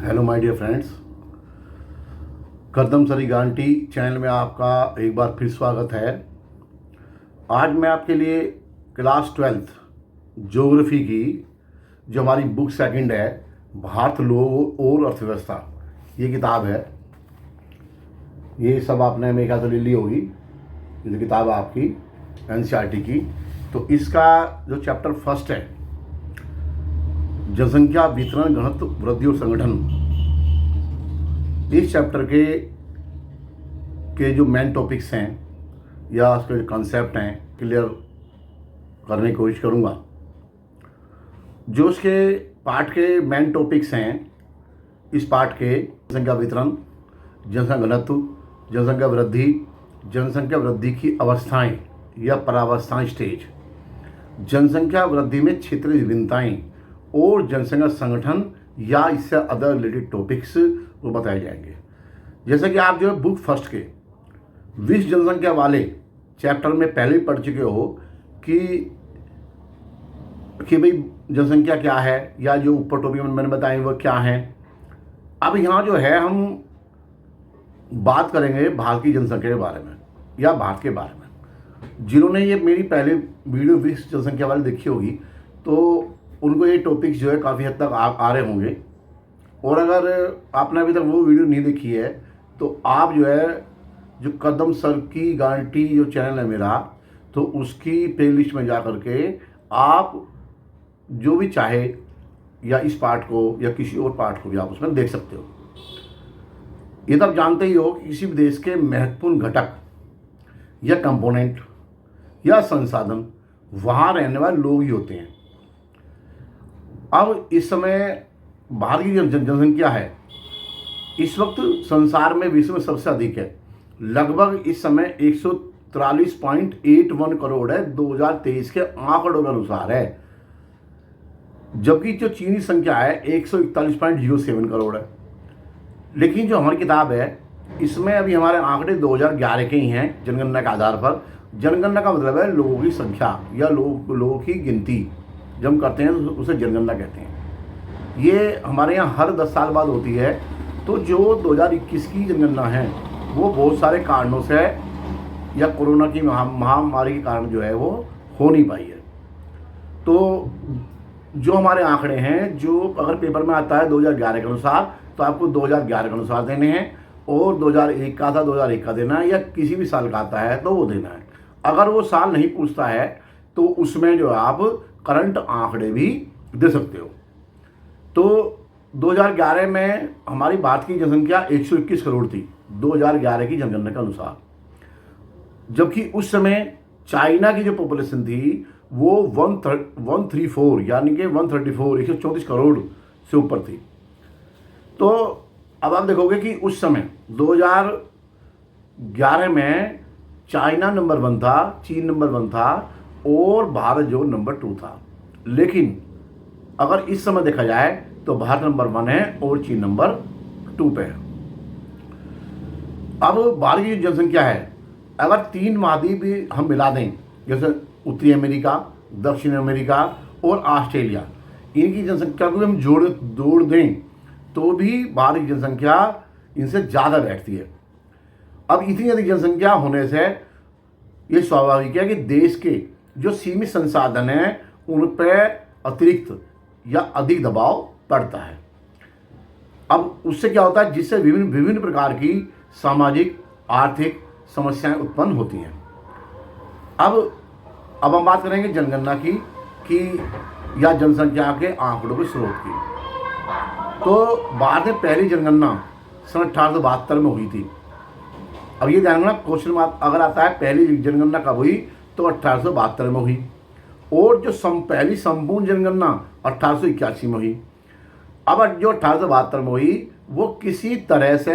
Hello my dear friends, करदम सरी guarantee channel में आपका एक बार फिर स्वागत है। आज मैं आपके लिए क्लास 12th ज्योग्राफी की जो हमारी बुक सेकंड है, भारत लोग और अर्थव्यवस्था, ये किताब है। ये सब आपने मेरे ख्याल से ले ली होगी, ये किताब है आपकी एनसीईआरटी की। तो इसका जो चैप्टर फर्स्ट है, जनसंख्या वितरण, घनत्व, वृद्धि और संगठन, इस चैप्टर के जो मेन टॉपिक्स हैं या उसके जो कॉन्सेप्ट हैं क्लियर करने की कोशिश करूँगा। जो उसके पार्ट के मेन टॉपिक्स हैं, इस पार्ट के जनसंख्या वितरण, जनसंख्या घनत्व, जनसंख्या वृद्धि की अवस्थाएं या परावस्थाएं स्टेज, जनसंख्या वृद्धि में क्षेत्रीय विभिन्नताएं और जनसंख्या संगठन या इससे अदर रिलेटेड टॉपिक्स वो बताए जाएंगे। जैसे कि आप जो है बुक फर्स्ट के विश्व जनसंख्या वाले चैप्टर में पहले ही पढ़ चुके हो कि भाई जनसंख्या क्या है, या जो ऊपर टॉपिक मैंने बताए वो क्या है। अब यहाँ जो है हम बात करेंगे भारत की जनसंख्या के बारे में या भारत के बारे में। जिन्होंने ये मेरी पहले वीडियो विश्व जनसंख्या वाले देखी होगी तो उनको ये टॉपिक्स जो है काफ़ी हद तक आ रहे होंगे, और अगर आपने अभी तक वो वीडियो नहीं देखी है तो आप जो है जो कदम सर की गारंटी जो चैनल है मेरा, तो उसकी प्लेलिस्ट में जा कर के आप जो भी चाहे या इस पार्ट को या किसी और पार्ट को भी आप उसमें देख सकते हो। ये तो आप जानते ही हो कि किसी भी देश के महत्वपूर्ण घटक या कंपोनेंट या संसाधन वहाँ रहने वाले लोग ही होते हैं। अब इस समय भारत की जनसंख्या है, इस वक्त संसार में विश्व में सबसे अधिक है। लगभग इस समय 143.81 करोड़ है, 2023 के आंकड़ों के अनुसार है। जबकि जो चीनी संख्या है 141.07 करोड़ है। लेकिन जो हमारी किताब है इसमें अभी हमारे आंकड़े 2011 के ही हैं जनगणना के आधार पर। जनगणना का मतलब है लोगों की संख्या या लोगों की गिनती जब हम करते हैं तो उसे जनगणना कहते हैं। ये हमारे यहाँ हर 10 साल बाद होती है। तो जो 2021 की जनगणना है वो बहुत सारे कारणों से या कोरोना की महामारी के कारण जो है वो हो नहीं पाई है। तो जो हमारे आंकड़े हैं, जो अगर पेपर में आता है 2011 के अनुसार, तो आपको 2011 के अनुसार देने हैं, और 2001 का था 2001 का देना है, या किसी भी साल का आता है तो वो देना है। अगर वो साल नहीं पूछता है तो उसमें जो आप करंट आंकड़े भी दे सकते हो। तो 2011 में हमारी भारत की जनसंख्या 121 करोड़ थी 2011 की जनगणना के अनुसार। जबकि उस समय चाइना की जो पॉपुलेशन थी वो 134 यानी कि 134 करोड़ से ऊपर थी। तो अब आप देखोगे कि उस समय 2011 में चाइना नंबर 1 था, चीन नंबर 1 था, और भारत जो नंबर 2 था। लेकिन अगर इस समय देखा जाए तो भारत नंबर 1 है और चीन नंबर 2 पे है। अब भारत की जनसंख्या है, अगर 3 महाद्वीप भी हम मिला दें, जैसे उत्तरी अमेरिका, दक्षिण अमेरिका और ऑस्ट्रेलिया, इनकी जनसंख्या को हम जोड़ दें तो भी भारत की जनसंख्या इनसे ज़्यादा बैठती है। अब इतनी अधिक जनसंख्या होने से ये स्वाभाविक है कि देश के जो सीमित संसाधन हैं उन पर अतिरिक्त या अधिक दबाव पड़ता है। अब उससे क्या होता है, जिससे विभिन्न प्रकार की सामाजिक आर्थिक समस्याएं उत्पन्न होती हैं। अब हम बात करेंगे जनगणना की या जनसंख्या के आंकड़ों के स्रोत की। तो भारत में पहली जनगणना सन 1872 में हुई थी। अब ये ध्यान रखना, क्वेश्चन अगर आता है पहली जनगणना कब हुई तो 1872 में हुई, और जो पहली संपूर्ण जनगणना 1881 में हुई। अब जो 1872 में हुई वो किसी तरह से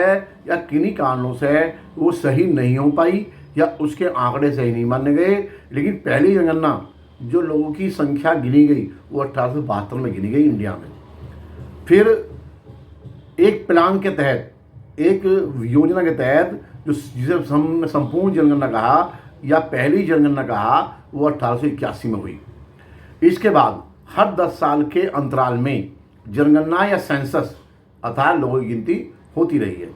या किन्हीं कारणों से वो सही नहीं हो पाई या उसके आंकड़े सही नहीं माने गए। लेकिन पहली जनगणना जो लोगों की संख्या गिनी गई वो 1872 में गिनी गई इंडिया में। फिर एक प्लान के तहत, एक योजना के तहत, जो जिसे हमने संपूर्ण जनगणना कहा या पहली जनगणना कहा, वो 1881 में हुई। इसके बाद हर 10 साल के अंतराल में जनगणना या सेंसस अर्थात लोगों की गिनती होती रही है।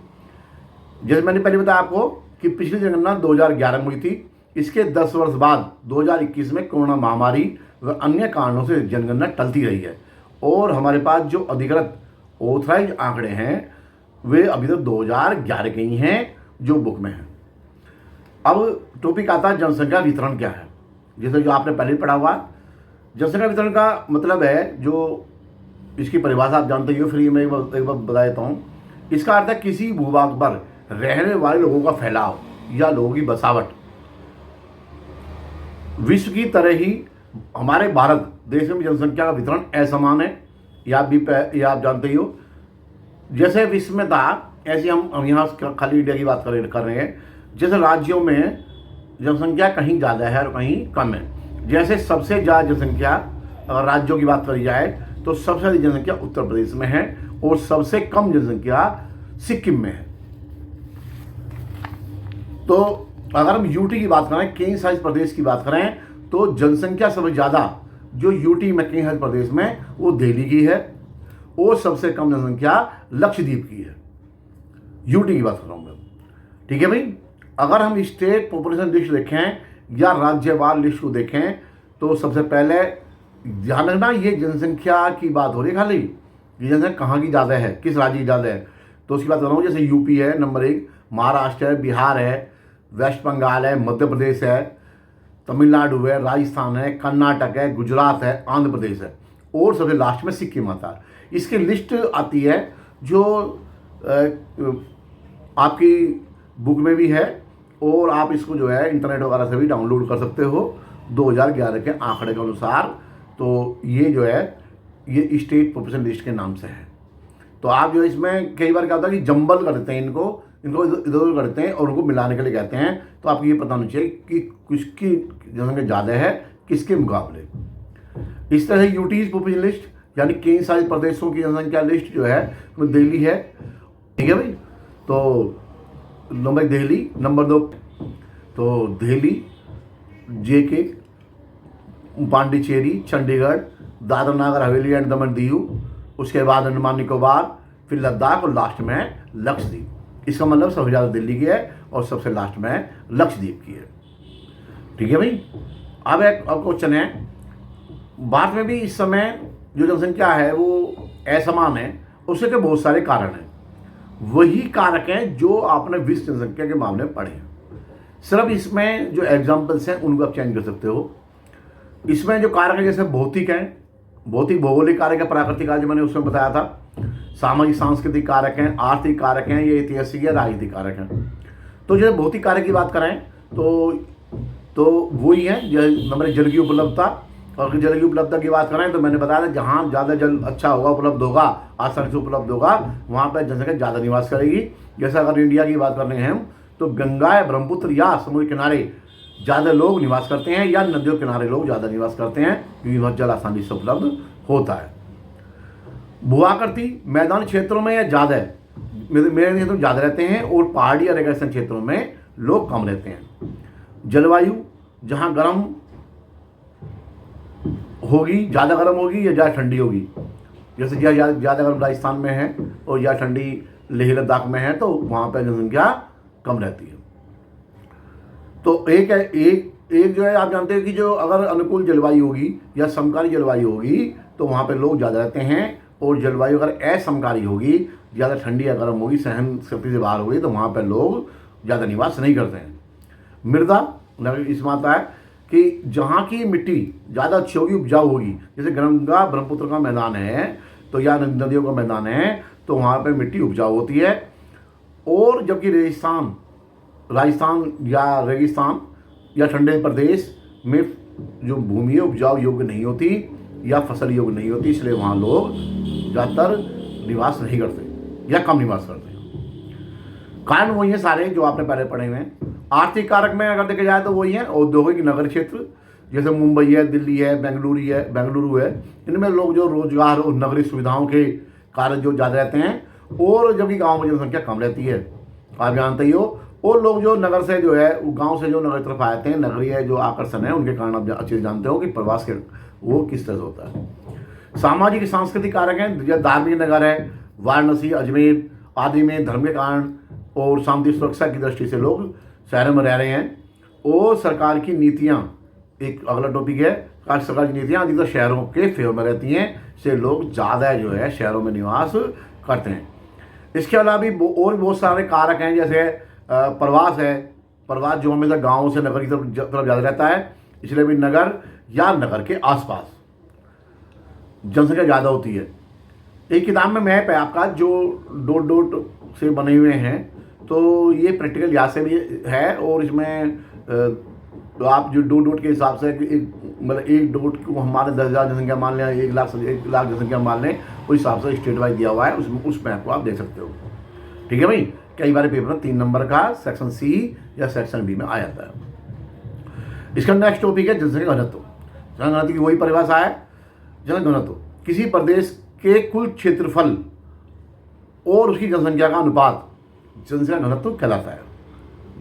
जैसे मैंने पहले बताया आपको कि पिछली जनगणना 2011 में हुई थी। इसके 10 वर्ष बाद 2021 में कोरोना महामारी व अन्य कारणों से जनगणना टलती रही है और हमारे पास जो अधिकृत ऑथराइज आंकड़े हैं वे अभी तक 2011 के ही हैं जो बुक में हैं। अब टॉपिक आता है जनसंख्या वितरण क्या है। जैसे जो आपने पहले पढ़ा हुआ, जनसंख्या वितरण का मतलब है, जो इसकी परिभाषा आप जानते ही हो, फ्री में एक बार बता देता हूँ। इसका अर्थ है किसी भूभाग पर रहने वाले लोगों का फैलाव या लोगों की बसावट। विश्व की तरह ही हमारे भारत देश में जनसंख्या का वितरण असमान है, ये आप जानते ही हो। जैसे विश्व में था ऐसे हम यहाँ खाली इंडिया की बात कर रहे हैं। जैसे राज्यों में जनसंख्या कहीं ज़्यादा है और कहीं कम है। जैसे सबसे ज़्यादा जनसंख्या अगर राज्यों की बात करी जाए तो सबसे ज़्यादा जनसंख्या उत्तर प्रदेश में है और सबसे कम जनसंख्या सिक्किम में है। तो अगर हम यूटी की बात करें, केंद्र शासित प्रदेश की बात करें, तो जनसंख्या सबसे ज़्यादा जो यूटी में केंद्र शासित प्रदेश में वो दिल्ली की है और सबसे कम जनसंख्या लक्षद्वीप की है। यूटी की बात कर रहा हूँ मैं, ठीक है भाई। अगर हम स्टेट पॉपुलेशन लिस्ट देखें या राज्यवार लिस्ट को देखें तो सबसे पहले ध्यान रखना ये जनसंख्या की बात हो रही है खाली, ये जनसंख्या कहाँ की ज़्यादा है, किस राज्य की ज़्यादा है, तो उसकी बात कर रहा हूँ। जैसे यूपी है नंबर 1, महाराष्ट्र है, बिहार है, वेस्ट बंगाल है, मध्य प्रदेश है, तमिलनाडु है, राजस्थान है, कर्नाटक है, गुजरात है, आंध्र प्रदेश है और सबसे लास्ट में सिक्किम आता है। इसकी लिस्ट आती है जो आपकी बुक में भी है और आप इसको जो है इंटरनेट वगैरह से भी डाउनलोड कर सकते हो 2011 के आंकड़े के अनुसार। तो ये जो है ये स्टेट पॉपुलेशन लिस्ट के नाम से है। तो आप जो इसमें कई बार क्या होता है कि जंबल कर देते हैं, इनको इधर उधर करते हैं और उनको मिलाने के लिए कहते हैं। तो आपको ये पता होना चाहिए कि किसकी जनसंख्या ज़्यादा है किसके मुकाबले। इस तरह यूटीज पॉपुलेशन लिस्ट यानी केंद्र शासित प्रदेशों की जनसंख्या लिस्ट जो है वो दिल्ली है, ठीक है भाई। तो नंबर 1 दिल्ली, नंबर 2 तो दिल्ली, जेके, पांडिचेरी, चंडीगढ़, दादरा नगर हवेली एंड दमन दीव, उसके बाद अंडमान निकोबार, फिर लद्दाख और लास्ट में लक्षद्वीप। इसका मतलब सबसे ज़्यादा दिल्ली की है और सबसे लास्ट में लक्षद्वीप की है, ठीक है भाई। अब एक और क्वेश्चन है, भारत में भी इस समय जो जनसंख्या है वो असमान है, उसके बहुत सारे कारण हैं। वही कारक हैं जो आपने विश्व जनसंख्या के मामले में पढ़े हैं। सिर्फ इसमें जो एग्जाम्पल्स हैं उनको आप चेंज कर सकते हो। इसमें जो कारक है जैसे भौतिक हैं, भौतिक भौगोलिक कारक है, प्राकृतिक कारक जो मैंने उसमें बताया था, सामाजिक सांस्कृतिक कारक हैं, आर्थिक कारक हैं, ये ऐतिहासिक या राजनीतिक कारक हैं। तो जैसे भौतिक कारक की बात करें तो वही है नंबर 1 जल की उपलब्धता। और जल की उपलब्धता की बात करें तो मैंने बताया था जहाँ ज़्यादा जल अच्छा होगा, उपलब्ध होगा, आसानी से उपलब्ध होगा, वहाँ पर जनसंख्या ज़्यादा निवास करेगी। जैसे अगर इंडिया की बात कर रहे हैं हम तो गंगा या ब्रह्मपुत्र या समुद्र किनारे ज़्यादा लोग निवास करते हैं या नदियों किनारे लोग ज़्यादा निवास करते हैं क्योंकि वहाँ जल आसानी से उपलब्ध होता है। भूआकृति मैदान क्षेत्रों में या ज़्यादा है, मेरे क्षेत्र में ज़्यादा रहते हैं और पहाड़ी या रेगिस्तान क्षेत्रों में लोग कम रहते हैं। जलवायु जहाँ गर्म होगी, ज़्यादा गर्म होगी या ज़्यादा ठंडी होगी। जैसे ज़्यादा गर्म राजस्थान में है और ज़्यादा ठंडी लेह लद्दाख में है तो वहाँ पर जनसंख्या कम रहती है। तो एक जो है आप जानते हैं कि जो अगर अनुकूल जलवायु होगी या समकारी जलवायु होगी तो वहाँ पे लोग ज़्यादा रहते हैं और जलवायु अगर असमकारी होगी, ज़्यादा ठंडी या गर्म होगी, सहन शक्ति से बाहर होगी तो वहाँ पर लोग ज़्यादा निवास नहीं करते हैं। मृदा इसमें आता है कि जहाँ की मिट्टी ज़्यादा अच्छी होगी, उपजाऊ होगी, जैसे गंगा ब्रह्मपुत्र का मैदान है तो या नदियों का मैदान है तो वहाँ पर मिट्टी उपजाऊ होती है। और जबकि राजस्थान या रेगिस्तान या ठंडे प्रदेश में जो भूमि है उपजाऊ योग्य नहीं होती या फसल योग्य नहीं होती, इसलिए वहाँ लोग ज़्यादातर निवास नहीं करते या कम निवास करते हैं। कारण वही है सारे जो आपने पहले पढ़े हुए हैं। आर्थिक कारक में अगर देखा जाए तो वही है औद्योगिक नगर क्षेत्र, जैसे मुंबई है, दिल्ली है, बेंगलुरु है, इनमें लोग जो रोजगार और नगरीय सुविधाओं के कारण जो ज़्यादा रहते हैं और जबकि गाँव में जनसंख्या कम रहती है, आप जानते ही हो। और लोग जो नगर से जो है गांव से जो नगर तरफ आते हैं, नगरीय जो आकर्षण है उनके कारण आप अच्छे से जानते हो कि प्रवास के वो किस तरह से होता है। सामाजिक सांस्कृतिक कारक हैं, जैसे धार्मिक नगर है, वाराणसी, अजमेर आदि में धर्म के कारण और शांति सुरक्षा की दृष्टि से लोग शहरों में रह रहे हैं। और सरकार की नीतियाँ, एक अगला टॉपिक है, सरकार की नीतियाँ अधिकतर शहरों के फेवर में रहती हैं, से लोग ज़्यादा जो है शहरों में निवास करते हैं। इसके अलावा भी और भी बहुत सारे कारक हैं, जैसे प्रवास है। प्रवास जो हमेशा गाँव से नगर की तरफ ज़्यादा रहता है, इसलिए भी नगर या नगर के आसपास जनसंख्या ज़्यादा होती है। एक किताब में मैप है आपका जो डॉट डॉट से बने हुए हैं, तो ये प्रैक्टिकल याद से भी है। और इसमें तो आप जो डॉट डॉट के हिसाब से मतलब एक डॉट को हमारे 10,000 जनसंख्या मान लें, 1 लाख जनसंख्या मान लें, उस हिसाब से स्टेट वाइज दिया हुआ है। उस मैप को आप देख सकते हो। ठीक है भाई। कई बार पेपर में 3 नंबर का सेक्शन सी या सेक्शन बी में आ जाता है। इसका नेक्स्ट टॉपिक है जनसंख्या घनत्व। जनसंख्या घनत्व की वही परिभाषा है। जनसंख्या घनत्व किसी प्रदेश के कुल क्षेत्रफल और उसकी जनसंख्या का अनुपात जनसंख्या घनत्व कहलाता है।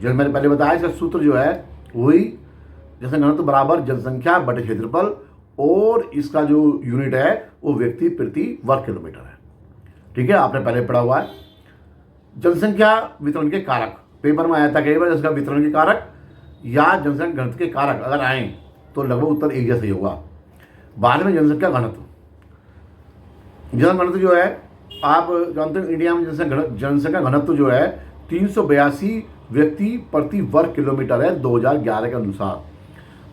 जो मैंने पहले बताया, इसका सूत्र जो है वही जनसंख्या घनत्व बराबर जनसंख्या बटे क्षेत्रफल, और इसका जो यूनिट है वो व्यक्ति प्रति वर्ग किलोमीटर है। ठीक है, आपने पहले पढ़ा हुआ है। जनसंख्या वितरण के कारक पेपर में आया था कई बार। जनसंख्या वितरण के कारक या जनसंख्या घनत्व के कारक अगर आए तो लगभग उत्तर एक जैसा ही होगा। बाद में जनसंख्या घनत्व जो है, आप जानते हो इंडिया में जनसंख्या घनत्व जो है 382 व्यक्ति प्रति वर्ग किलोमीटर है 2011 के अनुसार,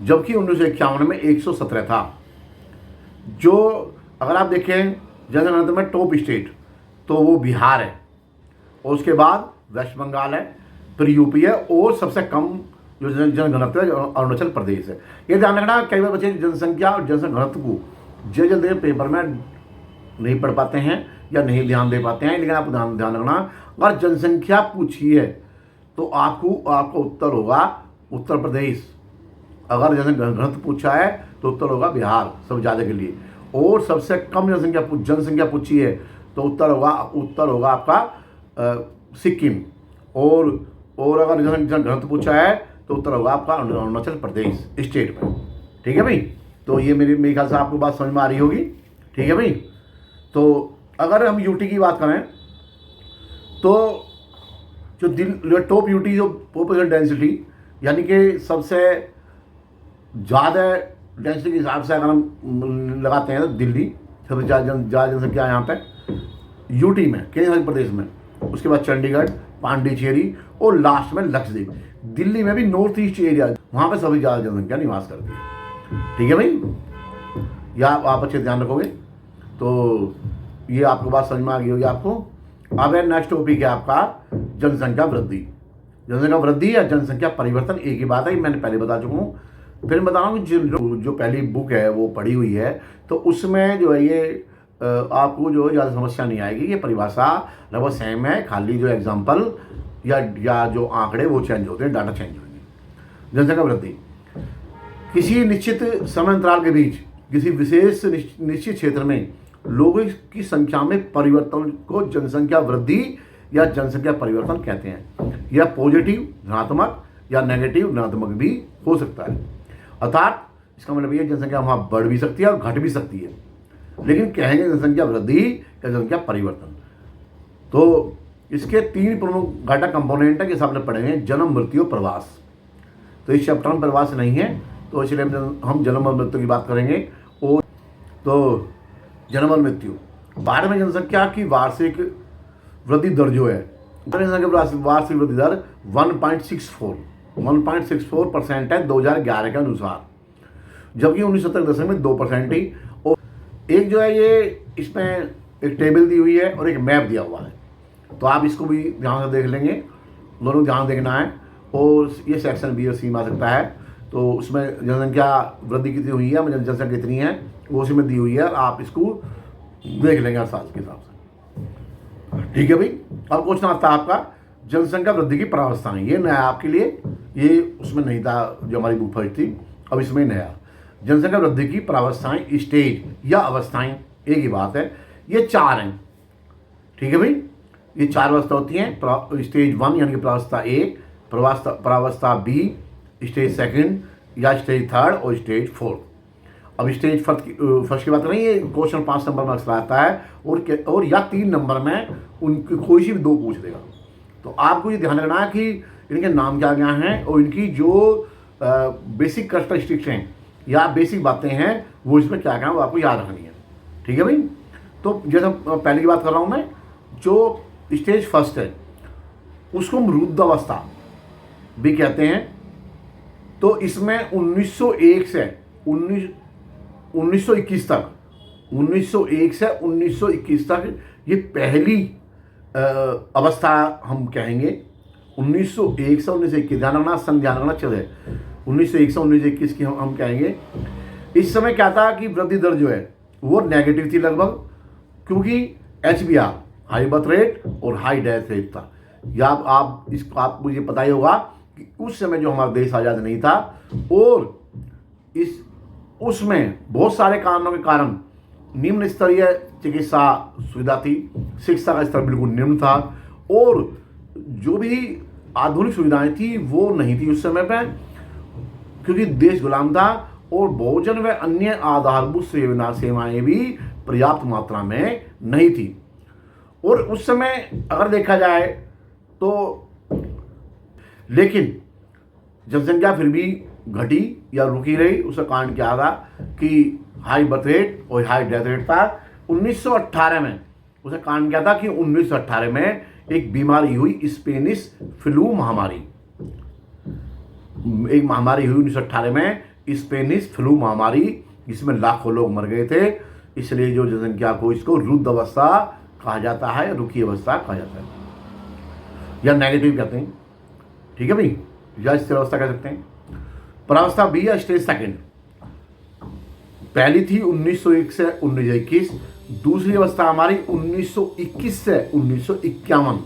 जबकि 1951 में 117 था। जो अगर आप देखें जनसंख्या घनत्व में टॉप स्टेट तो वो बिहार है, और उसके बाद वेस्ट बंगाल है, फिर यूपी है, और सबसे कम जो जनघनत्व है अरुणाचल प्रदेश है। ये ध्यान रखना, कई बार बच्चे जनसंख्या और जनसंख्या घनत्व को जल्दी पेपर में नहीं पढ़ पाते हैं या नहीं ध्यान दे पाते हैं। लेकिन आप ध्यान रखना, अगर जनसंख्या पूछी है तो आपका उत्तर होगा उत्तर प्रदेश। अगर जनसंख्या पूछा है तो उत्तर होगा बिहार सबसे ज़्यादा के लिए। और सबसे कम जनसंख्या पूछी है तो उत्तर होगा आपका सिक्किम। और अगर जनसंख्या घनत्व पूछा है तो उत्तर होगा आपका अरुणाचल प्रदेश स्टेट में। ठीक है भाई। तो ये मेरे ख्याल से आपको बात समझ में आ रही होगी। ठीक है भाई। तो अगर हम यूटी की बात करें तो जो टॉप यूटी जो पॉपुलेशन डेंसिटी, यानी कि सबसे ज़्यादा डेंसिटी के हिसाब से अगर हम लगाते हैं तो दिल्ली सबसे ज़्यादा जनसंख्या यहाँ पे यूटी में, केंद्र शासित प्रदेश में। उसके बाद चंडीगढ़, पांडिचेरी और लास्ट में लक्षद्वीप। दिल्ली में भी नॉर्थ ईस्ट एरिया, वहाँ पे सबसे ज़्यादा जनसंख्या निवास करती है। ठीक है भाई, या आप अच्छे ध्यान रखोगे तो ये आपको बात समझ में आ गई होगी आपको। अब नेक्स्ट टॉपिक है आपका जनसंख्या वृद्धि। जनसंख्या वृद्धि या जनसंख्या परिवर्तन एक ही बात है, मैंने पहले बता चुका हूँ। फिर बताऊँ जो पहली बुक है वो पढ़ी हुई है, तो उसमें जो है ये आपको जो ज़्यादा समस्या नहीं आएगी। ये परिभाषा लगभग सेम है, खाली जो एग्जाम्पल या जो आंकड़े वो चेंज होते हैं, डाटा चेंज होंगे। जनसंख्या वृद्धि किसी निश्चित समय अंतराल के बीच किसी विशेष निश्चित क्षेत्र में लोगों की संख्या में परिवर्तन को जनसंख्या वृद्धि या जनसंख्या परिवर्तन कहते हैं। यह पॉजिटिव धनात्मक या नेगेटिव ऋणात्मक भी हो सकता है। अर्थात इसका मतलब ये जनसंख्या वहाँ बढ़ भी सकती है और घट भी सकती है, लेकिन कहेंगे जनसंख्या वृद्धि या जनसंख्या परिवर्तन। तो इसके 3 प्रमुख घटक कंपोनेंट है, जैसे आपने पढ़े हैं जन्म, मृत्यु, प्रवास। तो इस चैप्टर में प्रवास नहीं है, तो इसलिए हम जन्म और मृत्यु की बात करेंगे। और तो जन्म और मृत्यु, भारत में जनसंख्या की वार्षिक वृद्धि दर जो है, वार्षिक वृद्धि दर 1.64% है 2011 के अनुसार, जबकि 1970 के दशक में 2% थी। और एक जो है ये इसमें एक टेबल दी हुई है और एक मैप दिया हुआ है, तो आप इसको भी ध्यान से देख लेंगे, दोनों ध्यान देखना है। और ये सेक्शन बी और सी में आ सकता है, तो उसमें जनसंख्या वृद्धि कितनी हुई है, जनसंख्या कितनी है वो उसी में दी हुई है, आप इसको देख लेंगे हर साल के हिसाब से। ठीक है भाई। अब क्वेश्चन आता है आपका जनसंख्या वृद्धि की प्रावस्थाएं। ये नया आपके लिए, ये उसमें नहीं था जो हमारी बुक फर्स्ट थी, अब इसमें नया जनसंख्या वृद्धि की प्रावस्थाएं, स्टेज या अवस्थाएं एक ही बात है। ये 4 हैं। ठीक है भाई, ये 4 अवस्था होती हैं। स्टेज 1 यानी कि प्रावस्था ए, प्रावस्था बी, स्टेज 2 या स्टेज 3 और स्टेज 4। अब स्टेज फर्स्ट की बात नहीं, ये क्वेश्चन 5 नंबर में अक्सर आता है और या 3 नंबर में उनकी कोई सी भी 2 पूछ देगा। तो आपको ये ध्यान रखना है कि इनके नाम क्या क्या हैं और इनकी जो बेसिक कैरेक्टरिस्टिक्स हैं या बेसिक बातें हैं वो इसमें क्या क्या है वो आपको याद रखनी है। ठीक है भाई। तो जैसे पहले की बात कर रहा हूँ मैं, जो स्टेज फर्स्ट है उसको हम रुद्धावस्था भी कहते हैं। तो इसमें 1901 से 1921 तक 1901 से 1921 तक ये पहली अवस्था हम कहेंगे। 1901 से 1921, ध्यान रखना, सन ध्यान रखना चले, 1901 से 1921 की हम कहेंगे। इस समय क्या था कि वृद्धि दर जो है वो नेगेटिव थी लगभग, क्योंकि HBR हाई बर्थ रेट और हाई डेथ रेट था। या आपको ये पता ही होगा कि उस समय जो हमारा देश आज़ाद नहीं था और उसमें बहुत सारे कारणों के कारण निम्न स्तरीय चिकित्सा सुविधा थी, शिक्षा का स्तर बिल्कुल निम्न था और जो भी आधुनिक सुविधाएं थी वो नहीं थी उस समय पे, क्योंकि देश गुलाम था और भोजन व अन्य आधारभूत सेवाएं भी पर्याप्त मात्रा में नहीं थी। और उस समय अगर देखा जाए तो लेकिन जनसंख्या फिर भी घटी या रुकी रही। उसका कारण क्या था कि हाई बर्थ रेट और हाई डेथ रेट था। 1918 में उसका कारण क्या था कि 1918 में एक बीमारी हुई, स्पेनिश फ्लू महामारी। एक महामारी हुई 1918 में, स्पेनिश फ्लू महामारी, जिसमें लाखों लोग मर गए थे। इसलिए जो जनसंख्या को इसको रुद्ध अवस्था कहा जाता है, रुकी अवस्था कहा जाता है या नेगेटिव कहते हैं। ठीक है भाई, या स्थिर अवस्था कह सकते हैं। प्रावस्था बी या स्टेज सेकंड, पहली थी 1901 से 1921, दूसरी अवस्था हमारी 1921 से 1951।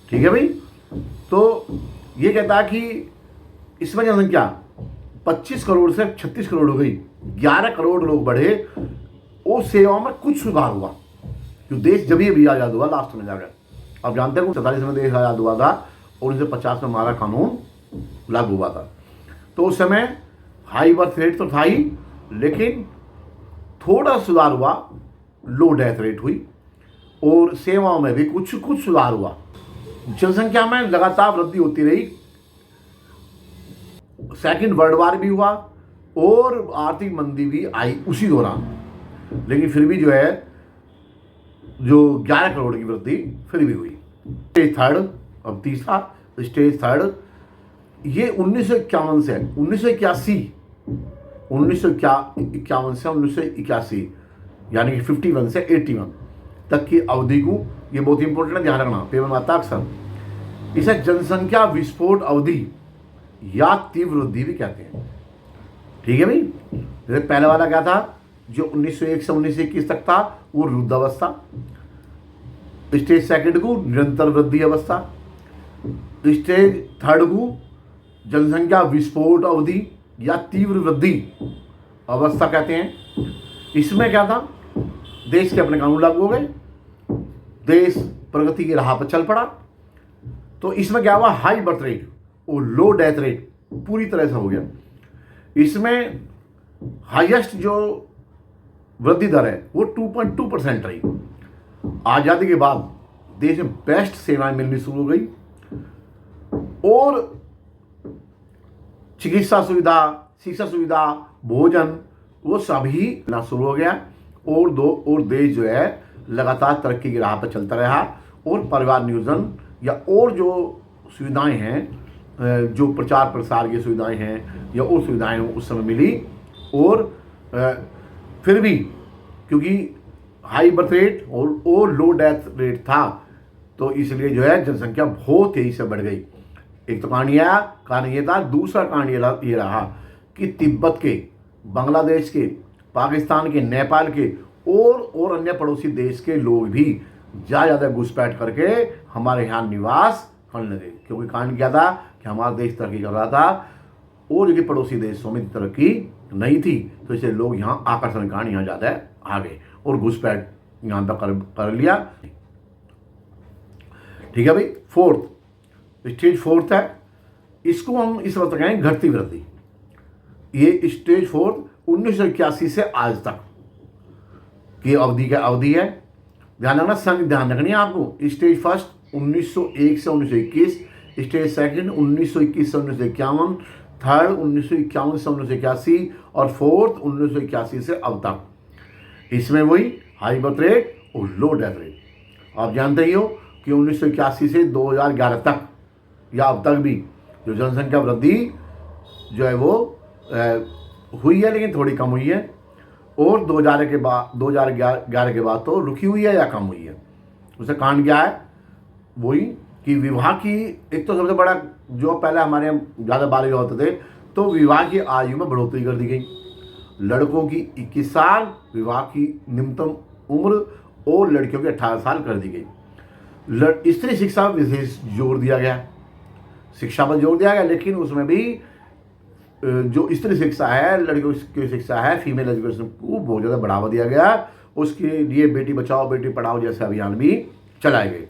ठीक है भाई। तो ये कहता है कि इसमें जनसंख्या 25 करोड़ से 36 करोड़ हो गई, 11 करोड़ लोग बढ़े और सेवाओं में कुछ सुधार हुआ। जो देश जब भी आज़ाद हुआ लास्ट में जाकर, अब जानते हैं 47 में देश आज़ाद हुआ था और 1950 में हमारा कानून लागू हुआ था। तो उस समय हाई बर्थ रेट तो था ही, लेकिन थोड़ा सुधार हुआ, लो डेथ रेट हुई और सेवाओं में भी कुछ सुधार हुआ। जनसंख्या में लगातार वृद्धि होती रही। सेकंड वर्ल्ड वॉर भी हुआ और आर्थिक मंदी भी आई उसी दौरान, लेकिन फिर भी जो है जो 11 करोड़ की वृद्धि फिर भी हुई। स्टेज थर्ड, अब तीसरा स्टेज थर्ड, ये 1951 से 1981 से 1981 यानी कि 51 से 81 तक की अवधि को, ये बहुत इंपॉर्टेंट है, ध्यान रखना, पेपर में आता अक्सर, इसे जनसंख्या विस्फोट अवधि या तीव्र वृद्धि भी कहते हैं। ठीक है भाई। जैसे पहले वाला क्या था, जो 1901 से 1921 तक था वो रुद्धावस्था, स्टेज सेकंड को निरंतर वृद्धि अवस्था, स्टेज थर्ड को जनसंख्या विस्फोट अवधि या तीव्र वृद्धि अवस्था कहते हैं। इसमें क्या था, देश के अपने कानून लागू हो गए, देश प्रगति की राह पर चल पड़ा। तो इसमें क्या हुआ, हाई बर्थ रेट और लो डेथ रेट पूरी तरह से हो गया। इसमें हाईएस्ट जो वृद्धि दर है वो 2.2% रही। आज़ादी के बाद देश में बेस्ट सेवाएं मिलनी शुरू हो गई और चिकित्सा सुविधा, शिक्षा सुविधा, भोजन, वो सभी मिलना शुरू हो गया और देश जो है लगातार तरक्की की राह पर चलता रहा और परिवार नियोजन या और जो सुविधाएं हैं, जो प्रचार प्रसार की सुविधाएं हैं या और सुविधाएं उस समय मिली। और फिर भी क्योंकि हाई बर्थ रेट और लो डेथ रेट था, तो इसलिए जो है जनसंख्या बहुत तेजी से बढ़ गई। एक तो कारण ये था। दूसरा कारण ये रहा कि तिब्बत के, बांग्लादेश के, पाकिस्तान के, नेपाल के और अन्य पड़ोसी देश के लोग भी ज़्यादा घुसपैठ करके हमारे यहाँ निवास करने लगे। क्योंकि कारण क्या था कि हमारा देश तरक्की कर रहा था और जो पड़ोसी देशों में तरक्की नहीं थी, तो इसलिए लोग यहाँ आकर्षण कारण यहाँ ज़्यादा आ गए और घुसपैठ यहाँ पर कर लिया। ठीक है भाई। फोर्थ स्टेज है, इसको हम इस वक्त कहें घटती वृद्धि। ये स्टेज फोर्थ 1981 से आज तक की अवधि है। ध्यान रखना, संघ ध्यान रखनी है आपको। स्टेज फर्स्ट 1901 से 1921, स्टेज सेकंड 1921 से 1951, थर्ड 1951 से 1981 और फोर्थ 1981 से अब तक। इसमें वही हाई बर्थ रेट और लो डेथ रेट। आप जानते ही हो कि 1981 से 2011 तक या अब तक भी जो जनसंख्या वृद्धि जो है वो हुई है, लेकिन थोड़ी कम हुई है। और 2011 के बाद तो रुकी हुई है या कम हुई है। उसका कारण क्या है? वही कि विवाह की, एक तो सबसे बड़ा, जो पहले हमारे यहाँ ज़्यादा बाल विवाह होते थे, तो विवाह की आयु में बढ़ोतरी कर दी गई। लड़कों की 21 साल विवाह की निम्नतम उम्र और लड़कियों की 18 साल कर दी गई। स्त्री शिक्षा पर विशेष जोर दिया गया, शिक्षा पर जोर दिया गया, लेकिन उसमें भी जो स्त्री शिक्षा है, लड़कियों की शिक्षा है, फीमेल एजुकेशन को बहुत ज़्यादा बढ़ावा दिया गया। उसके लिए बेटी बचाओ बेटी पढ़ाओ जैसे अभियान भी चलाए गए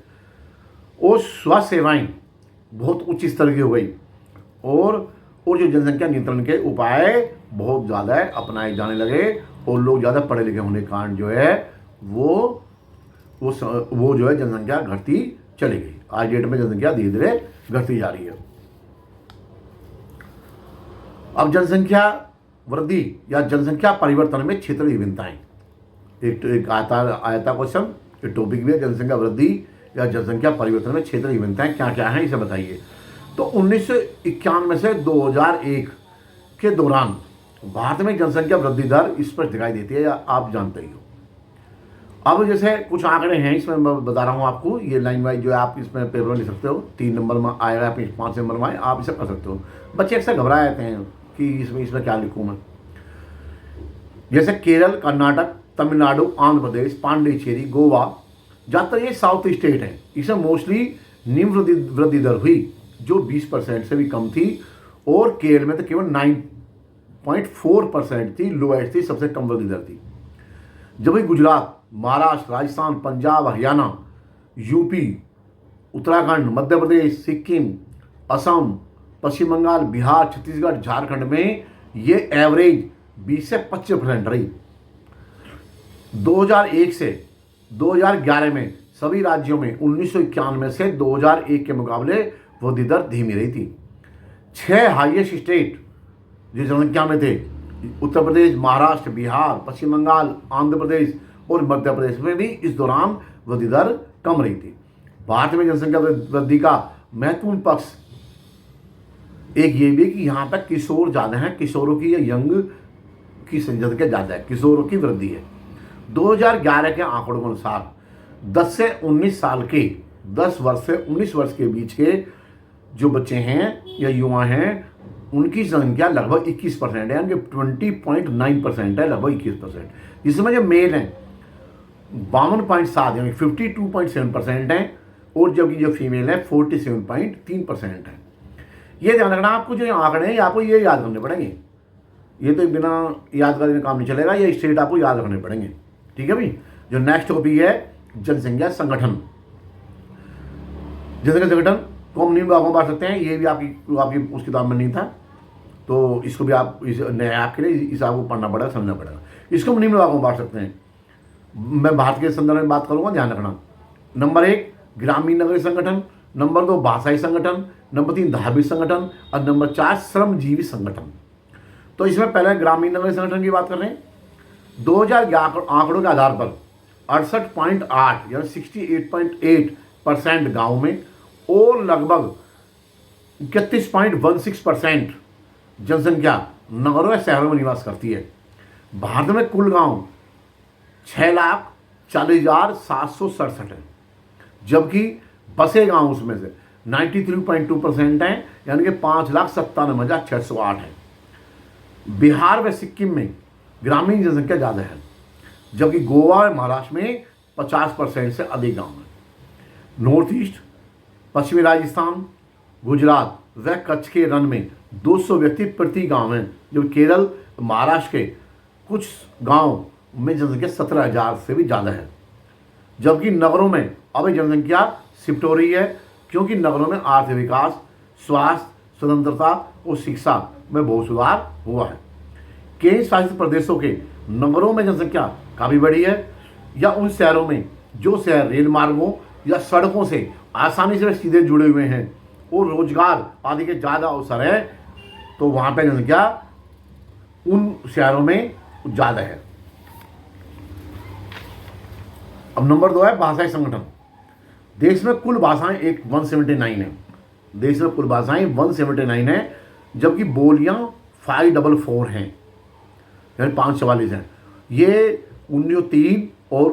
और स्वास्थ्य सेवाएं बहुत उच्च स्तर की हो गई। और जो जनसंख्या नियंत्रण के उपाय बहुत ज़्यादा अपनाए जाने लगे और लोग ज़्यादा पढ़े लिखे होने के कारण जो है वो जो है जनसंख्या घटती चली गई। आज डेट में जनसंख्या धीरे धीरे घटती जा रही है। अब जनसंख्या वृद्धि या जनसंख्या परिवर्तन में क्षेत्रीय विभिन्नताएं, एक आयता क्वेश्चन, एक टॉपिक भी है, जनसंख्या वृद्धि या जनसंख्या परिवर्तन में क्षेत्रीय विभिन्नताएं क्या क्या हैं, इसे बताइए। तो 1991 से 2001 के दौरान भारत में जनसंख्या वृद्धि दर स्पष्ट दिखाई देती है, या आप जानते ही हो। अब जैसे कुछ आंकड़े हैं, इसमें मैं बता रहा हूँ आपको, ये लाइन वाइज जो है आप इसमें पेपर में लिख सकते हो, 3 नंबर में आएगा, 5 नंबर में आए, आप इसे कर सकते हो। बच्चे अक्सर घबरा जाते हैं कि इसमें क्या लिखूँ मैं। जैसे केरल, कर्नाटक, तमिलनाडु, आंध्र प्रदेश, पांडिचेरी, गोवा, ज़्यादातर ये साउथ स्टेट हैं। इसमें मोस्टली निम्न वृद्धि दर हुई जो 20% से भी कम थी, और केरल में तो केवल 9.4% थी, लोएस्ट थी, सबसे कम वृद्धि दर थी। जबकि गुजरात, महाराष्ट्र, राजस्थान, पंजाब, हरियाणा, यूपी, उत्तराखंड, मध्य प्रदेश, सिक्किम, असम, पश्चिम बंगाल, बिहार, छत्तीसगढ़, झारखंड में ये एवरेज 20 से 25% रही। 2001 से 2011 में सभी राज्यों में 1991 से 2001 के मुकाबले वृद्धि दर धीमी रही थी। 6 हाईएस्ट स्टेट जो जनसंख्या में थे, उत्तर प्रदेश, महाराष्ट्र, बिहार, पश्चिम बंगाल, आंध्र प्रदेश और मध्य प्रदेश में भी इस दौरान वृद्धि दर कम रही थी। भारत में जनसंख्या वृद्धि का महत्वपूर्ण पक्ष एक ये भी कि यहाँ पर किशोर ज़्यादा हैं, किशोरों की या यंग की जनसंख्या ज़्यादा है, किशोरों की वृद्धि है। 2011 के आंकड़ों के अनुसार 10 से 19 साल के 10 वर्ष से 19 वर्ष के बीच के जो बच्चे हैं या युवा हैं, उनकी संख्या लगभग 21% है, यानी 20.9% है, लगभग 21%। जिसमें जो मेल हैं 52.7 यानी 52.7% हैं, और जबकि जो फीमेल है 47.3% है। ये ध्यान रखना, आपको जो आंकड़े हैं आपको ये याद करने पड़ेंगे। ये तो बिना याद करने काम नहीं चलेगा, ये स्टेट आपको याद रखने पड़ेंगे। ठीक है भाई। जो नेक्स्ट टॉपिक है जनसंख्या संगठन। जनसंख्या संगठन को हम निम्न भागों में बांट सकते हैं। ये भी आपकी उस किताब में नहीं था, तो इसको भी आप आपके लिए इसे आपको पढ़ना पड़ेगा, समझना पड़ेगा। इसको हम निम्न भागों में बांट सकते हैं। मैं भारत के संदर्भ में बात करूंगा, ध्यान रखना। नंबर 1 ग्रामीण नगरीय संगठन, नंबर 2 भाषाई संगठन, नंबर 3 धार्मिक संगठन और नंबर 4 श्रमजीवी संगठन। तो इसमें पहले ग्रामीण नगरीय संगठन की बात कर रहे हैं। 2011 आंकड़ों के आधार पर 68.8 यानी 68.8% गाँव में और लगभग 31.16% जनसंख्या नगरों या शहरों में निवास करती है। भारत में कुल गांव 6,40,767 है, जबकि बसे गांव उसमें से 93.2% हैं, यानी कि 5,97,608 है। बिहार व सिक्किम में ग्रामीण जनसंख्या ज़्यादा है, जबकि गोवा और महाराष्ट्र में 50% से अधिक गांव हैं। नॉर्थ ईस्ट, पश्चिमी राजस्थान, गुजरात व कच्छ के रण में 200 व्यक्ति प्रति गांव हैं, जबकि केरल, महाराष्ट्र के कुछ गांव में जनसंख्या 17,000 से भी ज़्यादा है। जबकि नगरों में अब जनसंख्या शिफ्ट हो रही है, क्योंकि नगरों में आर्थिक विकास, स्वास्थ्य, स्वतंत्रता और शिक्षा में बहुत सुधार हुआ है। केंद्र शासित प्रदेशों के नगरों में जनसंख्या काफ़ी बड़ी है, या उन शहरों में जो शहर रेल मार्गों या सड़कों से आसानी से सीधे जुड़े हुए हैं और रोजगार आदि के ज़्यादा अवसर है, तो वहाँ पे जनसंख्या उन शहरों में ज़्यादा है। अब नंबर 2 है भाषाई संगठन। देश में कुल भाषाएं 179 है। देश में कुल भाषाएं 179 है, जबकि बोलियां 544 हैं, यानी 544 हैं। ये 1903 और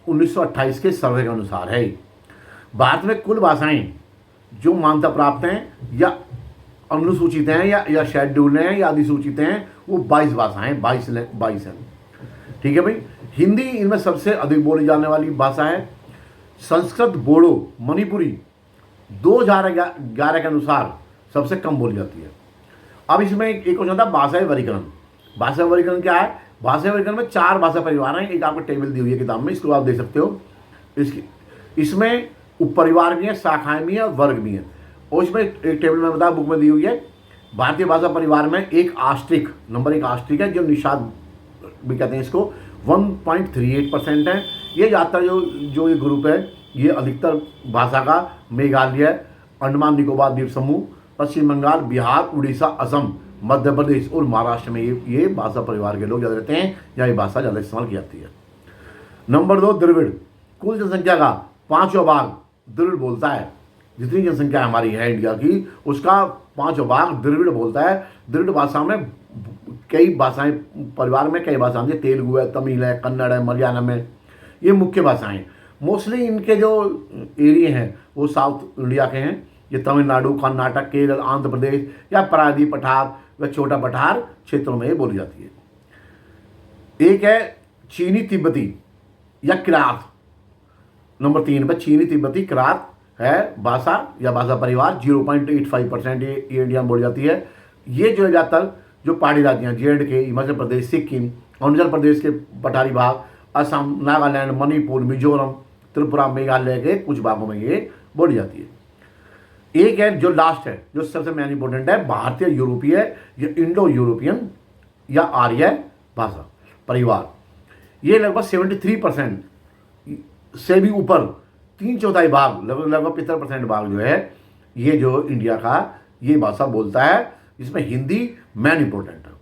1928 के सर्वे के अनुसार है। भारत में कुल भाषाएं जो मान्यता प्राप्त हैं या अनुसूचित हैं या शेड्यूल हैं या अधिसूचित हैं, वो 22 भाषाएं 22 हैं। ठीक है भाई। हिंदी इनमें सबसे अधिक बोली जाने वाली भाषा है। संस्कृत, बोडो, मणिपुरी 2011 के अनुसार सबसे कम बोली जाती है। अब इसमें एक हो जाता है भाषाई वर्गीकरण। भाषा वर्गीकरण क्या है? भाषा वर्गीकरण में 4 भाषा परिवार हैं। एक आपको टेबल दी हुई है किताब में, इसको आप देख सकते हो। इसमें उपपरिवार भी हैं, शाखाएं भी हैं और वर्ग भी हैं। और इसमें एक टेबल में बताया, बुक में दी हुई है। भारतीय भाषा परिवार में एक आस्ट्रिक, नंबर 1 आस्ट्रिक है, जो निषाद भी कहते हैं इसको, 1.38% है। ये ज़्यादातर जो ये ग्रुप है, ये अधिकतर भाषा का मेघालय, अंडमान निकोबार द्वीप समूह, पश्चिम बंगाल, बिहार, उड़ीसा, असम, मध्य प्रदेश और महाराष्ट्र में ये भाषा परिवार के लोग ज़्यादा रहते हैं, या ये भाषा ज़्यादा इस्तेमाल की जाती है। नंबर 2 द्रविड़। कुल जनसंख्या का 5वां भाग द्रविड़ बोलता है। जितनी जनसंख्या हमारी है इंडिया की, उसका 5वां भाग द्रविड़ बोलता है। द्रविड़ भाषा में कई भाषाएं परिवार में कई भाषाएं हैं, तेलुगु है, तमिल है, कन्नड़ है, मलयालम है, ये मुख्य भाषाएं। मोस्टली इनके जो एरिया हैं वो साउथ इंडिया के हैं। ये तमिलनाडु, कर्नाटक, केरल, आंध्र प्रदेश या प्रायद्वीप पठार व छोटा पठार क्षेत्रों में ये बोली जाती है। एक है चीनी तिब्बती या किरात। नंबर 3 पर चीनी तिब्बती किरात है भाषा या भाषा परिवार, 0.85% ये इंडिया में बोली जाती है। ये जो ज़्यादातर जो पहाड़ी राज्य J&K, हिमाचल प्रदेश, सिक्किम, अरुणाचल प्रदेश के पठारी भाग, असम, नागालैंड, मणिपुर, मिजोरम, त्रिपुरा, मेघालय के कुछ भागों में ये बोली जाती है। एक है जो लास्ट है, जो सबसे मेन इंपॉर्टेंट है, भारतीय यूरोपीय या इंडो यूरोपियन या आर्य भाषा परिवार। ये लगभग 73% से भी ऊपर, 3/4 भाग, लगभग 75% भाग जो है, ये जो इंडिया का ये भाषा बोलता है, जिसमें हिंदी मेन इंपॉर्टेंट है।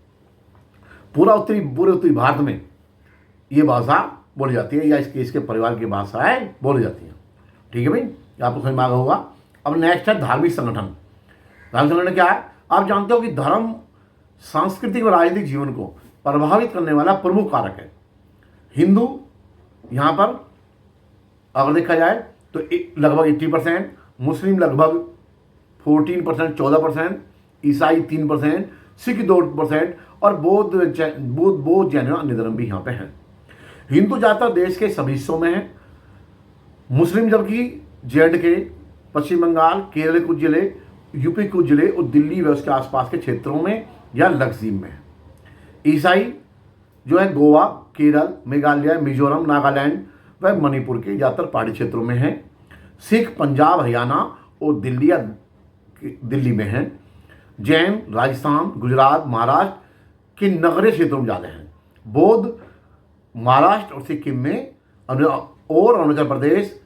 पूरे उत्तरी भारत में ये भाषा बोली जाती है, या इसके परिवार की भाषाएं बोली जाती हैं। ठीक है भाई, आपको समझ में आ गया होगा। अब नेक्स्ट है धार्मिक संगठन। धार्मिक संगठन क्या है? आप जानते हो कि धर्म सांस्कृतिक और राजनीतिक जीवन को प्रभावित करने वाला प्रमुख कारक है। हिंदू यहाँ पर अगर देखा जाए तो लगभग 80%, मुस्लिम लगभग 14%, 14%, ईसाई 3%, सिख 2% और बौद्ध जैन अन्य धर्म भी यहाँ पे हैं। हिंदू ज़्यादातर देश के सभी हिस्सों में है। मुस्लिम जबकि J&K, पश्चिम बंगाल, केरल के कुछ जिले, यूपी कुछ जिले और दिल्ली व उसके आसपास के क्षेत्रों में या लक्षद्वीप में है। ईसाई जो है गोवा, केरल, मेघालय, मिजोरम, नागालैंड व मणिपुर के ज़्यादातर पहाड़ी क्षेत्रों में है। सिख पंजाब, हरियाणा और दिल्ली में है। जैन राजस्थान, गुजरात, महाराष्ट्र के नगरीय क्षेत्रों में ज़्यादा हैं। बौद्ध महाराष्ट्र और सिक्किम में और अरुणाचल प्रदेश,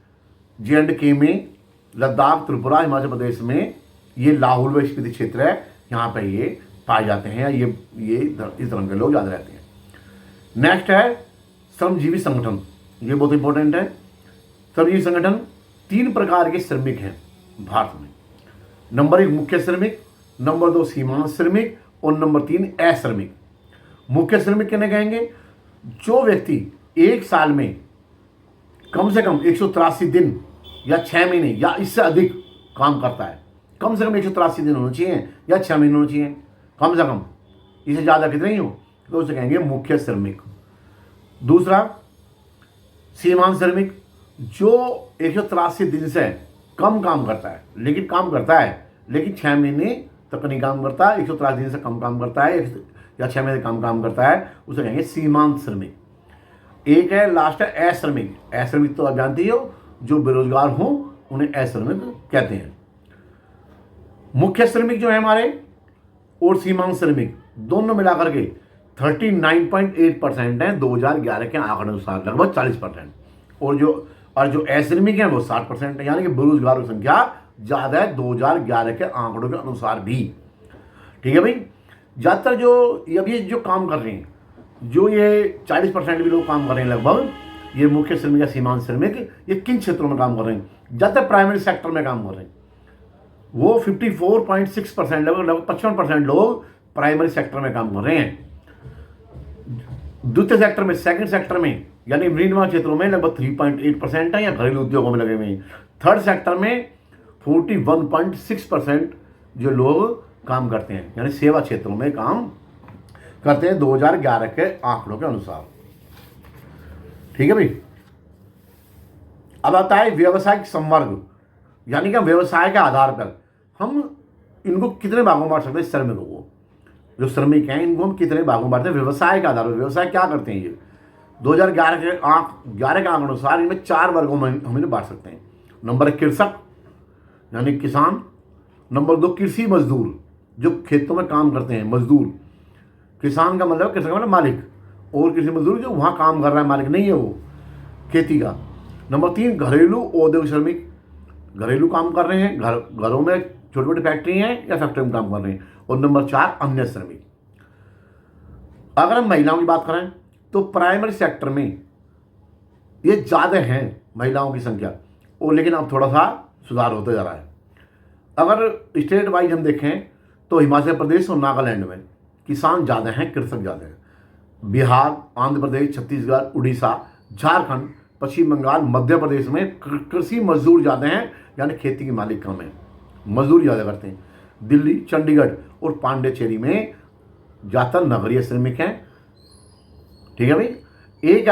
J&K में, लद्दाख, त्रिपुरा, हिमाचल प्रदेश में, ये लाहौल व स्पीति क्षेत्र है, यहाँ पे ये पाए जाते हैं। ये इस धर्म के लोग ज़्यादा रहते हैं। नेक्स्ट है श्रमजीवी संगठन। ये बहुत इंपॉर्टेंट है। श्रमजीवी संगठन 3 प्रकार के श्रमिक हैं भारत में। नंबर 1 मुख्य श्रमिक, नंबर 2 सीमांत श्रमिक और नंबर 3 अश्रमिक। मुख्य श्रमिक किन्हें कहेंगे? जो व्यक्ति एक साल में कम से कम 183 दिन या 6 महीने या इससे अधिक काम करता है। कम से कम 183 दिन होना चाहिए या 6 महीने होना चाहिए, कम से कम। इससे ज़्यादा कितने ही हो तो उसे कहेंगे मुख्य श्रमिक। दूसरा सीमांत श्रमिक, जो 183 दिन से कम काम करता है, लेकिन 6 महीने तक नहीं काम करता, 183 दिन से कम काम करता है या 6 महीने कम काम करता है, उसे कहेंगे सीमांत श्रमिक। एक है लास्ट है अश्रमिक। अश्रमिक तो आप जानते ही हो, जो बेरोजगार हों उन्हें अश्रमिक कहते हैं। मुख्य श्रमिक जो है हमारे और सीमांत श्रमिक दोनों मिलाकर के 39.8% है 2011 के आंकड़े अनुसार, लगभग 40%। और जो अश्रमिक हैं वो 60% है, यानी कि बेरोजगारों की संख्या ज़्यादा है 2011 के आंकड़ों के अनुसार भी। ठीक है भाई। ज़्यादातर जो अभी जो काम कर रहे हैं, जो ये 40% भी लोग काम कर रहे हैं लगभग, ये मुख्य श्रमिक या सीमांत श्रमिक, ये किन क्षेत्रों में काम कर रहे हैं? ज़्यादातर प्राइमरी सेक्टर में काम कर रहे हैं। वो 54.6%, लगभग 55% लोग प्राइमरी सेक्टर में काम कर रहे हैं। द्वितीय सेक्टर में, सेकंड सेक्टर में, यानी विनिर्माण क्षेत्रों में लगभग 3.8% है या घरेलू उद्योगों में लगे हुए हैं। थर्ड सेक्टर में 41.6% जो लोग काम करते हैं, यानी सेवा क्षेत्रों में काम करते हैं 2011 के आंकड़ों के अनुसार। ठीक है भाई। अब आता है व्यावसायिक संवर्ग, यानी कि व्यवसाय के आधार पर हम इनको कितने भागों में बांट सकते हैं? श्रमिकों को, जो श्रमिक हैं इनको हम कितने भागों में बांटते हैं? व्यवसाय के आधार पर। व्यवसाय क्या करते हैं? ये 2011 के आंकड़ों अनुसार इनमें 4 वर्गों में हम इन्हें बांट सकते हैं। नंबर 1 कृषक, यानी किसान। नंबर 2 कृषि मजदूर, जो खेतों में काम करते हैं, मजदूर। किसान का मतलब, कृषक का मतलब मालिक, और कृषि मजदूर जो वहाँ काम कर रहा है, मालिक नहीं है वो खेती का। नंबर 3 घरेलू औद्योगिक श्रमिक, घरेलू काम कर रहे हैं, घरों में छोटी छोटी फैक्ट्री हैं या फैक्ट्री में काम कर रहे हैं। और नंबर 4 अन्य श्रमिक। अगर हम महिलाओं की बात करें तो प्राइमरी सेक्टर में ये ज़्यादा हैं महिलाओं की संख्या, और लेकिन अब थोड़ा सा सुधार होता जा रहा है। अगर स्टेट वाइज हम देखें तो हिमाचल प्रदेश और नागालैंड में किसान ज़्यादा हैं, कृषक ज़्यादा हैं। बिहार, आंध्र प्रदेश, छत्तीसगढ़, उड़ीसा, झारखंड, पश्चिम बंगाल, मध्य प्रदेश में कृषि मजदूर ज़्यादा हैं, यानी खेती के मालिक कम हैं, मजदूरी ज़्यादा करते हैं। दिल्ली, चंडीगढ़ और पांडिचेरी में ज़्यादातर नगरीय श्रमिक हैं। ठीक है भाई। एक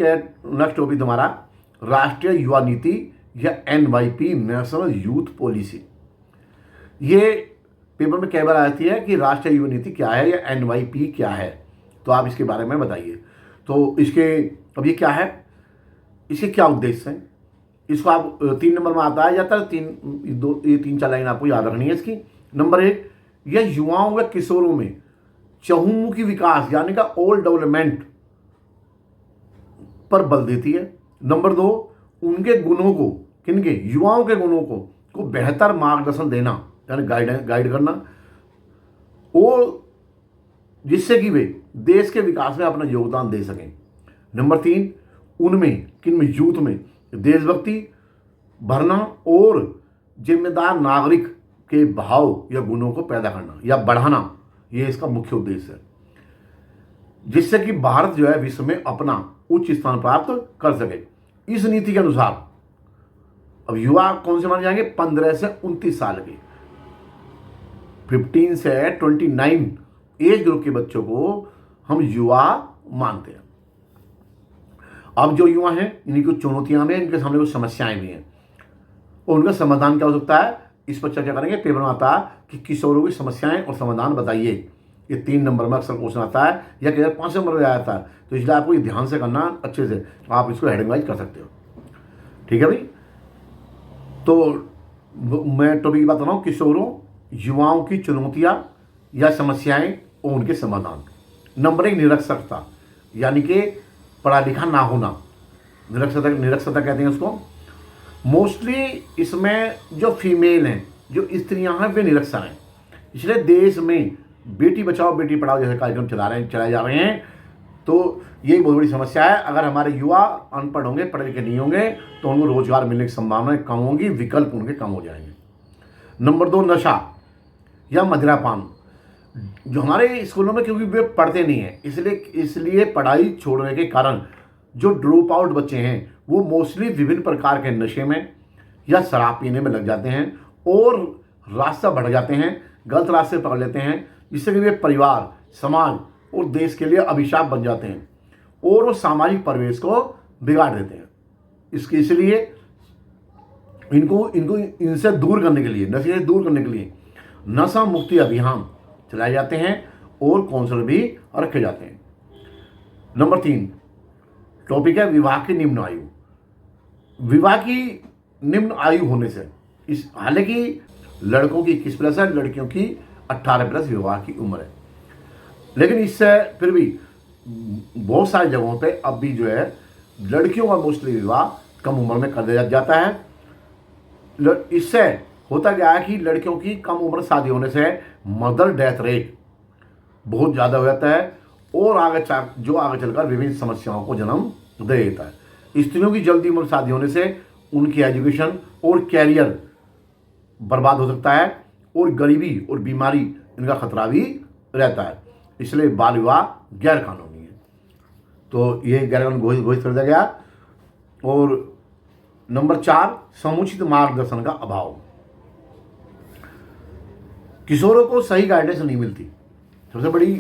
है नेक्स्ट टॉपिक तुम्हारा, राष्ट्रीय युवा नीति या NYP, नेशनल यूथ पॉलिसी। ये पेपर में कई बार आती है कि राष्ट्रीय युवा नीति क्या है या NYP क्या है, तो आप इसके बारे में बताइए। तो इसके अब ये क्या है, इसके क्या उद्देश्य हैं? इसको आप 3 नंबर में आता है जाता है, 3-4 लाइन आपको याद रखनी है इसकी। नंबर 1, यह युवाओं व किशोरों में चहुमुखी विकास, यानी का ऑल डेवलपमेंट पर बल देती है। नंबर 2, उनके गुणों को, किनके? युवाओं के गुणों को बेहतर मार्गदर्शन देना, यानी गाइड करना, और जिससे कि वे देश के विकास में अपना योगदान दे सकें। नंबर 3, उनमें, किनमें? यूथ में देशभक्ति भरना और जिम्मेदार नागरिक के भाव या गुणों को पैदा करना या बढ़ाना, ये इसका मुख्य उद्देश्य है, जिससे कि भारत जो है विश्व में अपना उच्च स्थान प्राप्त कर सके। इस नीति के अनुसार अब युवा कौन से माने जाएंगे? 15 से 29 साल के, 15 से 29 एज ग्रुप के बच्चों को हम युवा मानते हैं। अब जो युवा हैं इनकी कुछ चुनौतियां भी हैं, इनके सामने कुछ समस्याएं भी हैं, और उनका समाधान क्या हो सकता है, इस पर चर्चा करेंगे। पेपर में आता है कि किशोरों की समस्याएं और समाधान बताइए। ये 3 नंबर में अक्सर क्वेश्चन आता है, या कि 5 नंबर में आया था, तो इसलिए आपको ये ध्यान से करना अच्छे से, आप इसको हेडिंग वाइज कर सकते हो। ठीक है भाई। तो मैं टॉपिक की बात कर रहा हूँ, किशोरों, युवाओं की चुनौतियाँ या समस्याएं और उनके समाधान। नंबर 1, निरक्षरता, यानी कि पढ़ा लिखा ना होना। निरक्षरता कहते हैं उसको। मोस्टली इसमें जो फीमेल हैं, जो स्त्रियां हैं, वे निरक्षर हैं। इसलिए देश में बेटी बचाओ बेटी पढ़ाओ जैसे कार्यक्रम चलाए जा रहे हैं, तो ये एक बहुत बड़ी समस्या है। अगर हमारे युवा अनपढ़ होंगे, पढ़े लिखे नहीं होंगे, तो उनको रोजगार मिलने की संभावनाएं कम होंगी, विकल्प उनके कम हो जाएंगे। नंबर 2, नशा या मदिरापान, जो हमारे स्कूलों में, क्योंकि वे पढ़ते नहीं हैं, इसलिए पढ़ाई छोड़ने के कारण जो ड्रॉप आउट बच्चे हैं वो मोस्टली विभिन्न प्रकार के नशे में या शराब पीने में लग जाते हैं और रास्ता भटक जाते हैं, गलत रास्ते पकड़ लेते हैं, जिससे कि वे परिवार, समाज और देश के लिए अभिशाप बन जाते हैं और वो सामाजिक परिवेश को बिगाड़ देते हैं। इसलिए इनसे दूर करने के लिए, नशे से दूर करने के लिए नशा मुक्ति अभियान चलाए जाते हैं और काउंसलर भी रखे जाते हैं। नंबर 3 टॉपिक है विवाह की निम्न आयु। विवाह की निम्न आयु होने से, हालांकि लड़कों की 21 प्लस है, लड़कियों की 18 प्लस विवाह की उम्र है। लेकिन इससे फिर भी बहुत सारी जगहों पे अब भी जो है लड़कियों का मोस्टली विवाह कम उम्र में कर दिया जाता है। इससे होता क्या है कि लड़कियों की कम उम्र शादी होने से मदर डेथ रेट बहुत ज़्यादा हो जाता है और आगे चलकर विभिन्न समस्याओं को जन्म दे देता है। स्त्रियों की जल्दी उम्र शादी होने से उनकी एजुकेशन और कैरियर बर्बाद हो सकता है और गरीबी और बीमारी इनका खतरा भी रहता है। इसलिए बाल विवाह गैर कानूनी है। तो ये गैर कानूनी घोषित कर दिया गया। और नंबर 4, समुचित मार्गदर्शन का अभाव। किशोरों को सही गाइडेंस नहीं मिलती। सबसे बड़ी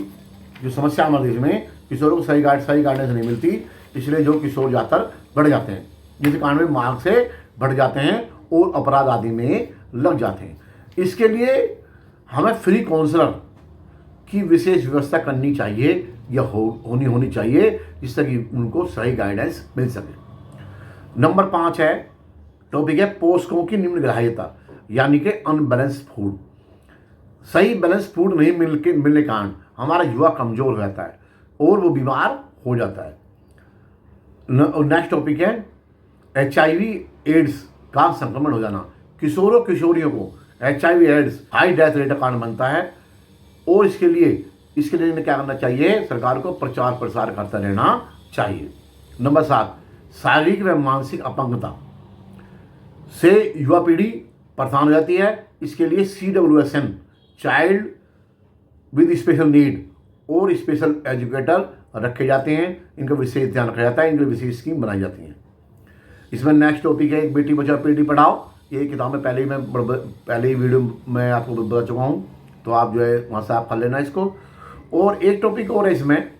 जो समस्या हमारे देश में, किशोरों को सही गाइडेंस नहीं मिलती, इसलिए जो किशोर ज़्यादातर बढ़ जाते हैं, जिस कारण में मार्ग से बढ़ जाते हैं और अपराध आदि में लग जाते हैं। इसके लिए हमें फ्री काउंसलर की विशेष व्यवस्था करनी चाहिए या होनी चाहिए, जिससे कि उनको सही गाइडेंस मिल सके। नंबर 5 है, टॉपिक है पोषकों की निम्नग्राह्यता, यानी कि अनबैलेंस्ड फूड। सही बैलेंस फूड नहीं मिलने के कारण हमारा युवा कमजोर हो जाता है और वो बीमार हो जाता है। नेक्स्ट टॉपिक है HIV एड्स का संक्रमण हो जाना। किशोरों किशोरियों को HIV AIDS high death rate का कारण बनता है और इसके लिए इन्हें क्या करना चाहिए, सरकार को प्रचार प्रसार करता रहना चाहिए। नंबर 7, शारीरिक व मानसिक अपंगता से युवा पीढ़ी परेशान हो जाती है। इसके लिए CWSN child with special need और स्पेशल एजुकेटर रखे जाते हैं। इनका विशेष ध्यान रखा जाता है, इनके विशेष स्कीम बनाई जाती हैं। इसमें नेक्स्ट टॉपिक है एक बेटी बचाओ बेटी पढ़ाओ। ये किताब में पहले ही वीडियो में आपको बता चुका हूँ, तो आप जो है वहाँ से आप कर लेना इसको। और एक टॉपिक और है इसमें,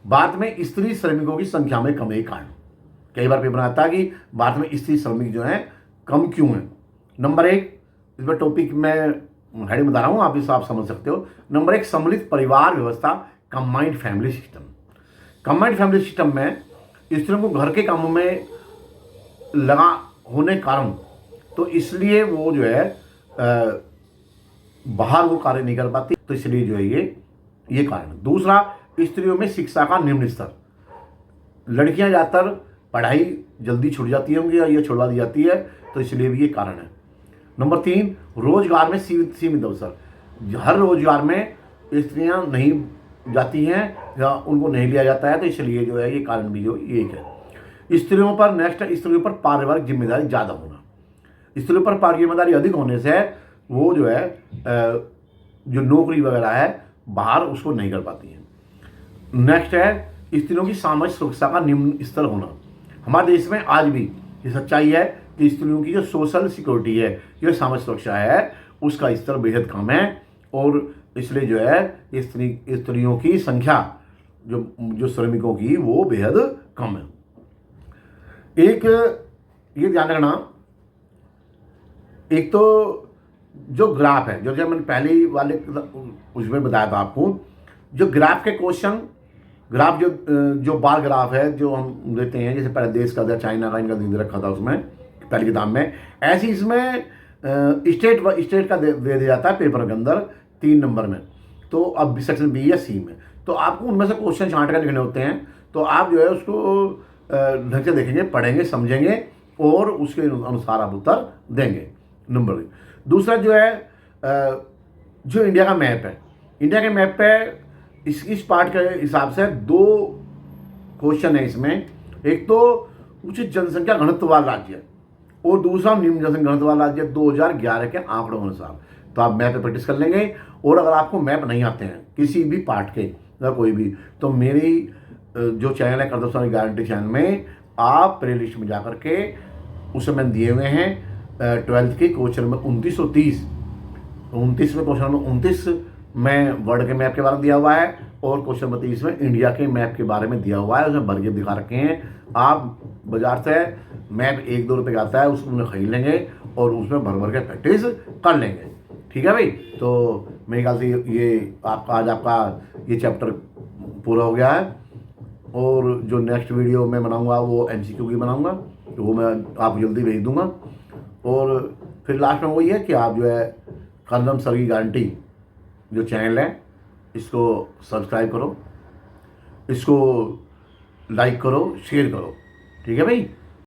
भारत में स्त्री श्रमिकों की संख्या में कमी के कारण। कई बार पेपर आता है कि भारत में स्त्री श्रमिक जो हैं कम क्यों हैं। नंबर 1, इसमें टॉपिक में हेडिंग बता रहा हूँ, आप इसे आप समझ सकते हो। नंबर 1, सम्मिलित परिवार व्यवस्था, combined family system. Combined family system में स्त्रियों को घर के कामों में लगा होने कारण, तो इसलिए वो जो है बाहर वो कार्य नहीं कर पाती, तो इसलिए जो है ये कारण। दूसरा, स्त्रियों में शिक्षा का निम्न स्तर। लड़कियां ज़्यादातर पढ़ाई जल्दी छूट जाती होंगी या छुड़वा दी जाती है, तो इसलिए भी ये कारण है। नंबर 3, रोजगार में सीमित अवसर। हर रोजगार में स्त्रियां नहीं जाती हैं या उनको नहीं लिया जाता है, तो इसलिए जो है ये कारण भी जो एक है। स्त्रियों पर पारिवारिक जिम्मेदारी ज़्यादा होना। स्त्रियों पर पारिवारिक जिम्मेदारी अधिक होने से वो जो है जो नौकरी वगैरह है बाहर उसको नहीं कर पाती हैं। नेक्स्ट है स्त्रियों की सामाजिक सुरक्षा का निम्न स्तर होना। हमारे देश में आज भी ये सच्चाई है कि स्त्रियों की जो सोशल सिक्योरिटी है, जो सामाजिक सुरक्षा है, उसका स्तर बेहद कम है और इसलिए जो है स्त्रियों की संख्या जो श्रमिकों की वो बेहद कम है। एक ये ध्यान रखना, एक तो जो ग्राफ है, जो मैंने पहले वाले उसमें बताया था आपको, जो ग्राफ के क्वेश्चन, ग्राफ जो बार ग्राफ है जो हम देते हैं, जैसे पहले देश का चाइना का इनका दे रखा था उसमें पहली किताब में, ऐसे इसमें स्टेट का दे दिया जाता है पेपर के अंदर 3 नंबर में। तो अब सेक्शन B या C में, तो आपको उनमें से क्वेश्चन छांट कर लिखने होते हैं। तो आप जो है उसको ढंग से देखेंगे, पढ़ेंगे, समझेंगे और उसके अनुसार आप उत्तर देंगे। नंबर दूसरा जो है जो इंडिया का मैप है, इंडिया के मैप पे इस पार्ट के हिसाब से 2 क्वेश्चन है इसमें। एक तो उच्च जनसंख्या घनत्व वाला राज्य और दूसरा निम्न जनसंख्या घनत्व वाला राज्य 2011 के आंकड़ों अनुसार। तो आप मैप पे प्रैक्टिस कर लेंगे। और अगर आपको मैप नहीं आते हैं किसी भी पार्ट के या कोई भी, तो मेरी जो चैनल है करदम सर गारंटी चैनल में आप प्ले लिस्ट में जा करके उसमें मैंने दिए हुए हैं 12th के क्वेश्चन नंबर 29 और 30। 29 में क्वेश्चन नंबर 29 में वर्ल्ड के मैप के बारे में दिया हुआ है और क्वेश्चन नंबर 30 में इंडिया के मैप के बारे में दिया हुआ है। उसमें भर के दिखा रखे हैं। आप बाजार से मैप 1-2 रुपये का आता है, उसको खरीद लेंगे और उसमें भर भर के प्रैक्टिस कर लेंगे। ठीक है भाई। तो मेरे ख्याल से ये आज आपका ये चैप्टर पूरा हो गया है। और जो नेक्स्ट वीडियो मैं बनाऊंगा वो MCQ की बनाऊंगा, तो वो मैं आपको जल्दी भेज दूंगा। और फिर लास्ट में वही है कि आप जो है करदम सर की गारंटी जो चैनल है इसको सब्सक्राइब करो, इसको लाइक करो, शेयर करो। ठीक है भाई।